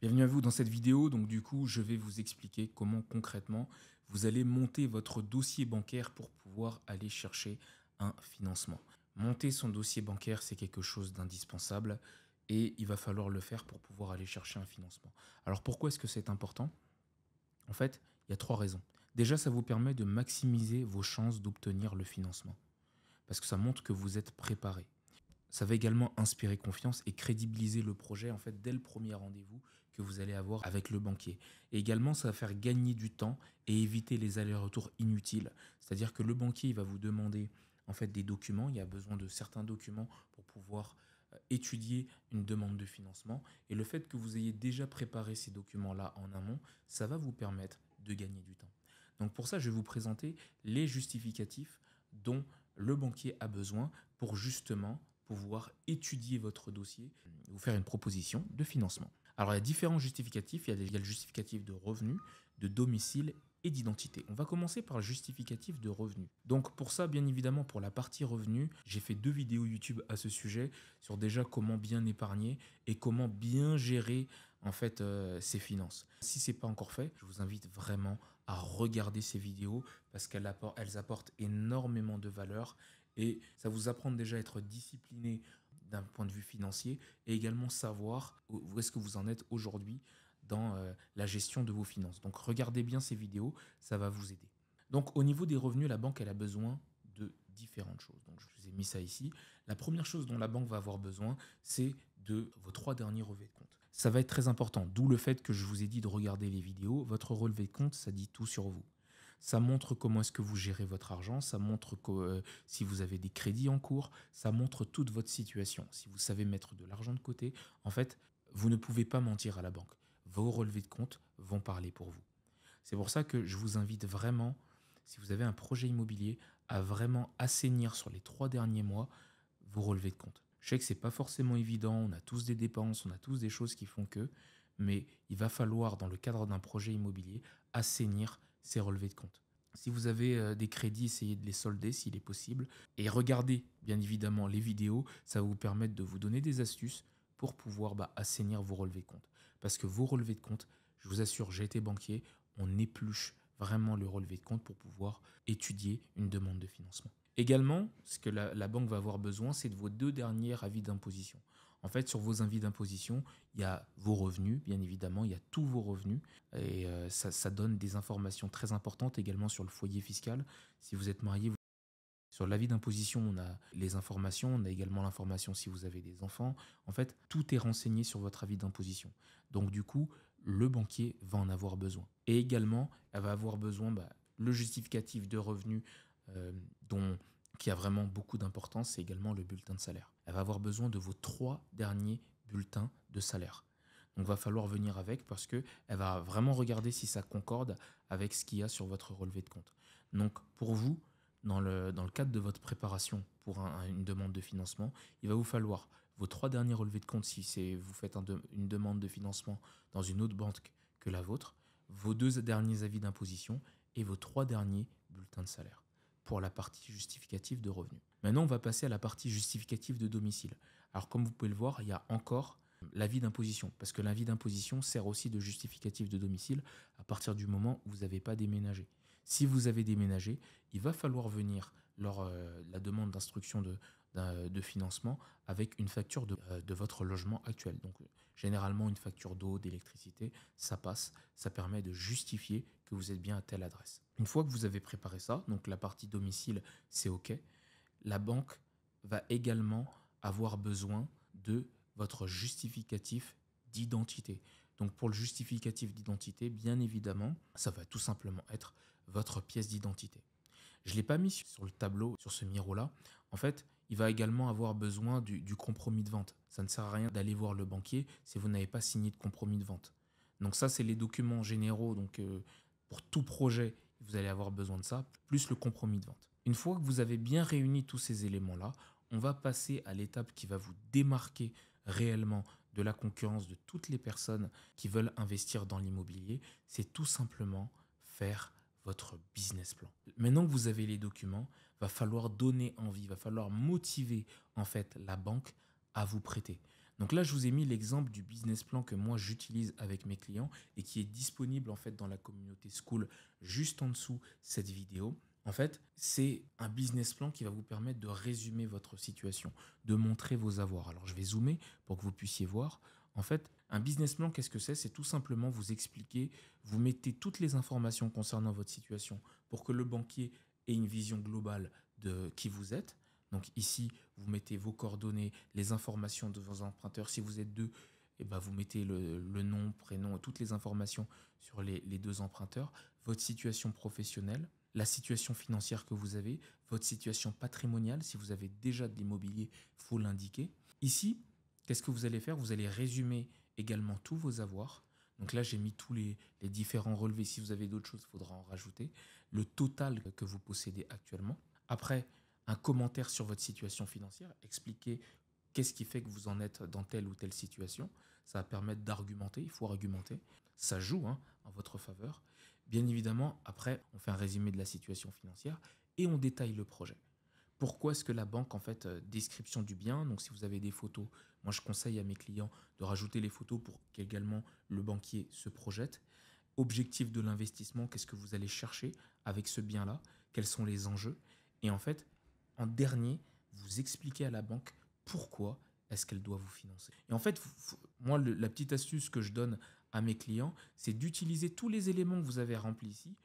Bienvenue à vous dans cette vidéo. Donc du coup, je vais vous expliquer comment concrètement vous allez monter votre dossier bancaire pour pouvoir aller chercher un financement. Monter son dossier bancaire, c'est quelque chose d'indispensable et il va falloir le faire pour pouvoir aller chercher un financement. Alors pourquoi est-ce que c'est important? En fait, il y a trois raisons. Déjà, ça vous permet de maximiser vos chances d'obtenir le financement parce que ça montre que vous êtes préparé. Ça va également inspirer confiance et crédibiliser le projet en fait dès le premier rendez-vous que vous allez avoir avec le banquier. Et également, ça va faire gagner du temps et éviter les allers-retours inutiles. C'est-à-dire que le banquier il va vous demander en fait des documents. Il y a besoin de certains documents pour pouvoir étudier une demande de financement. Et le fait que vous ayez déjà préparé ces documents-là en amont, ça va vous permettre de gagner du temps. Donc pour ça, je vais vous présenter les justificatifs dont le banquier a besoin pour justement pouvoir étudier votre dossier, vous faire une proposition de financement. Alors il y a différents justificatifs, il y a le justificatif de revenu, de domicile et d'identité. On va commencer par le justificatif de revenu. Donc pour ça, bien évidemment, pour la partie revenu, j'ai fait 2 vidéos YouTube à ce sujet sur déjà comment bien épargner et comment bien gérer en fait ses finances. Si c'est pas encore fait, je vous invite vraiment à regarder ces vidéos parce qu'elles apportent énormément de valeur et ça vous apprend déjà à être discipliné d'un point de vue financier et également savoir où est-ce que vous en êtes aujourd'hui dans la gestion de vos finances. Donc regardez bien ces vidéos, ça va vous aider. Donc au niveau des revenus, la banque elle a besoin de différentes choses. Donc je vous ai mis ça ici. La première chose dont la banque va avoir besoin, c'est de vos 3 derniers relevés de compte. Ça va être très important, d'où le fait que je vous ai dit de regarder les vidéos. Votre relevé de compte, ça dit tout sur vous. Ça montre comment est-ce que vous gérez votre argent, ça montre si vous avez des crédits en cours, ça montre toute votre situation. Si vous savez mettre de l'argent de côté, en fait, vous ne pouvez pas mentir à la banque. Vos relevés de compte vont parler pour vous. C'est pour ça que je vous invite vraiment, si vous avez un projet immobilier, à vraiment assainir sur les 3 derniers mois vos relevés de compte. Je sais que c'est pas forcément évident, on a tous des dépenses, on a tous des choses qui font que, mais il va falloir, dans le cadre d'un projet immobilier, assainir ces relevés de compte. Si vous avez des crédits, essayez de les solder s'il est possible. Et regardez bien évidemment les vidéos, ça va vous permettre de vous donner des astuces pour pouvoir assainir vos relevés de compte. Parce que vos relevés de compte, je vous assure, j'ai été banquier, on épluche vraiment le relevé de compte pour pouvoir étudier une demande de financement. Également, ce que la banque va avoir besoin, c'est de vos 2 derniers avis d'imposition. En fait, sur vos avis d'imposition, il y a vos revenus, bien évidemment, il y a tous vos revenus. Et ça donne des informations très importantes également sur le foyer fiscal. Si vous êtes marié, sur l'avis d'imposition, on a les informations, on a également l'information si vous avez des enfants. En fait, tout est renseigné sur votre avis d'imposition. Donc du coup, le banquier va en avoir besoin. Et également, elle va avoir besoin le justificatif de revenus euh, dont, qui a vraiment beaucoup d'importance, c'est également le bulletin de salaire. Elle va avoir besoin de vos 3 derniers bulletins de salaire. Donc, va falloir venir avec parce que elle va vraiment regarder si ça concorde avec ce qu'il y a sur votre relevé de compte. Donc, pour vous, dans le cadre de votre préparation pour une demande de financement, il va vous falloir vos 3 derniers relevés de compte si vous faites une demande de financement dans une autre banque que la vôtre, vos 2 derniers avis d'imposition et vos 3 derniers bulletins de salaire pour la partie justificative de revenus. Maintenant, on va passer à la partie justificative de domicile. Alors, comme vous pouvez le voir, il y a encore l'avis d'imposition, parce que l'avis d'imposition sert aussi de justificatif de domicile à partir du moment où vous n'avez pas déménagé. Si vous avez déménagé, il va falloir venir lors la demande d'instruction de financement avec une facture de votre logement actuel. Donc généralement une facture d'eau, d'électricité, ça passe, ça permet de justifier que vous êtes bien à telle adresse. Une fois que vous avez préparé ça, donc la partie domicile, c'est OK, la banque va également avoir besoin de votre justificatif d'identité. Donc pour le justificatif d'identité, bien évidemment, ça va tout simplement être votre pièce d'identité. Je ne l'ai pas mis sur le tableau, sur ce miro-là. En fait, il va également avoir besoin du compromis de vente. Ça ne sert à rien d'aller voir le banquier si vous n'avez pas signé de compromis de vente. Donc ça, c'est les documents généraux. Donc pour tout projet, vous allez avoir besoin de ça, plus le compromis de vente. Une fois que vous avez bien réuni tous ces éléments-là, on va passer à l'étape qui va vous démarquer réellement de la concurrence de toutes les personnes qui veulent investir dans l'immobilier. C'est tout simplement faire votre business plan. Maintenant que vous avez les documents, va falloir donner envie, va falloir motiver en fait la banque à vous prêter. Donc là, je vous ai mis l'exemple du business plan que moi j'utilise avec mes clients et qui est disponible en fait dans la communauté School juste en dessous cette vidéo. En fait, c'est un business plan qui va vous permettre de résumer votre situation, de montrer vos avoirs. Alors, je vais zoomer pour que vous puissiez voir. En fait, un business plan, qu'est-ce que c'est? C'est tout simplement vous expliquer, vous mettez toutes les informations concernant votre situation pour que le banquier ait une vision globale de qui vous êtes. Donc ici, vous mettez vos coordonnées, les informations de vos emprunteurs. Si vous êtes deux, eh ben, vous mettez le nom, prénom, toutes les informations sur les deux emprunteurs, votre situation professionnelle, la situation financière que vous avez, votre situation patrimoniale. Si vous avez déjà de l'immobilier, il faut l'indiquer. Ici, qu'est-ce que vous allez faire? Vous allez résumer également tous vos avoirs. Donc là, j'ai mis tous les différents relevés. Si vous avez d'autres choses, il faudra en rajouter. Le total que vous possédez actuellement. Après, un commentaire sur votre situation financière, expliquer qu'est-ce qui fait que vous en êtes dans telle ou telle situation. Ça va permettre d'argumenter, il faut argumenter. Ça joue en votre faveur. Bien évidemment, après, on fait un résumé de la situation financière et on détaille le projet. Pourquoi est-ce que la banque, en fait, description du bien, donc si vous avez des photos, moi je conseille à mes clients de rajouter les photos pour qu'également le banquier se projette. Objectif de l'investissement, qu'est-ce que vous allez chercher avec ce bien-là, quels sont les enjeux. Et en fait, en dernier, vous expliquez à la banque pourquoi est-ce qu'elle doit vous financer. Et en fait, moi, la petite astuce que je donne à mes clients, c'est d'utiliser tous les éléments que vous avez remplis ici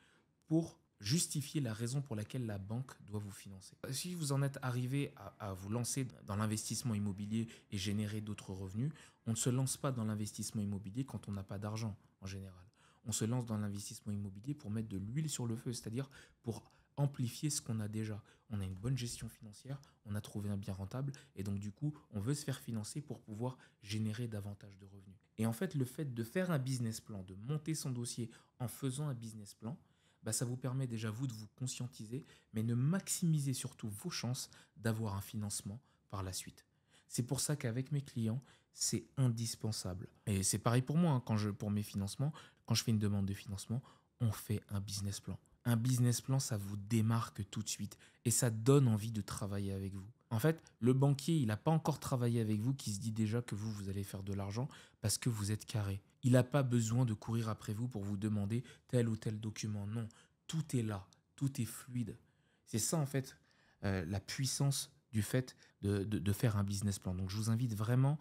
pour justifier la raison pour laquelle la banque doit vous financer. Si vous en êtes arrivé à vous lancer dans l'investissement immobilier et générer d'autres revenus, on ne se lance pas dans l'investissement immobilier quand on n'a pas d'argent en général. On se lance dans l'investissement immobilier pour mettre de l'huile sur le feu, c'est-à-dire pour amplifier ce qu'on a déjà. On a une bonne gestion financière, on a trouvé un bien rentable et donc du coup, on veut se faire financer pour pouvoir générer davantage de revenus. Et en fait, le fait de faire un business plan, de monter son dossier en faisant un business plan, bah, ça vous permet déjà vous de vous conscientiser, mais de maximiser surtout vos chances d'avoir un financement par la suite. C'est pour ça qu'avec mes clients, c'est indispensable. Et c'est pareil pour moi, pour mes financements, quand je fais une demande de financement, on fait un business plan. Un business plan, ça vous démarque tout de suite et ça donne envie de travailler avec vous. En fait, le banquier, il n'a pas encore travaillé avec vous qui se dit déjà que vous allez faire de l'argent parce que vous êtes carré. Il n'a pas besoin de courir après vous pour vous demander tel ou tel document. Non, tout est là, tout est fluide. C'est ça, en fait, la puissance du fait de faire un business plan. Donc, je vous invite vraiment,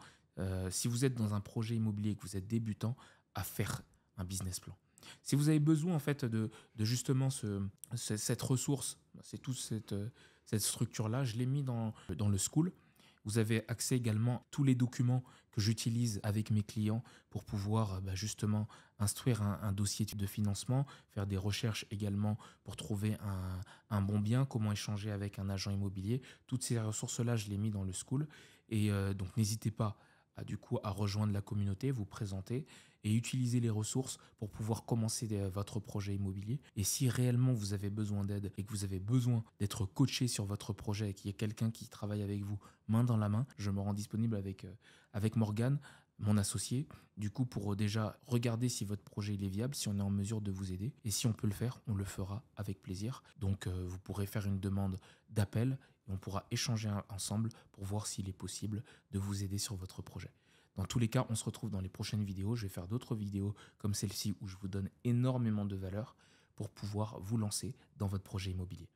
si vous êtes dans un projet immobilier et que vous êtes débutant, à faire un business plan. Si vous avez besoin en fait de justement cette ressource, c'est toute cette structure-là, je l'ai mis dans le School. Vous avez accès également à tous les documents que j'utilise avec mes clients pour pouvoir justement instruire un dossier de financement, faire des recherches également pour trouver un bon bien, comment échanger avec un agent immobilier. Toutes ces ressources-là, je les ai mis dans le School. Et donc n'hésitez pas à rejoindre la communauté, vous présenter et utiliser les ressources pour pouvoir commencer votre projet immobilier. Et si réellement vous avez besoin d'aide et que vous avez besoin d'être coaché sur votre projet et qu'il y ait quelqu'un qui travaille avec vous main dans la main, je me rends disponible avec Morgane, mon associé, du coup pour déjà regarder si votre projet il est viable, si on est en mesure de vous aider. Et si on peut le faire, on le fera avec plaisir. Donc vous pourrez faire une demande d'appel et on pourra échanger ensemble pour voir s'il est possible de vous aider sur votre projet. Dans tous les cas, on se retrouve dans les prochaines vidéos. Je vais faire d'autres vidéos comme celle-ci où je vous donne énormément de valeur pour pouvoir vous lancer dans votre projet immobilier.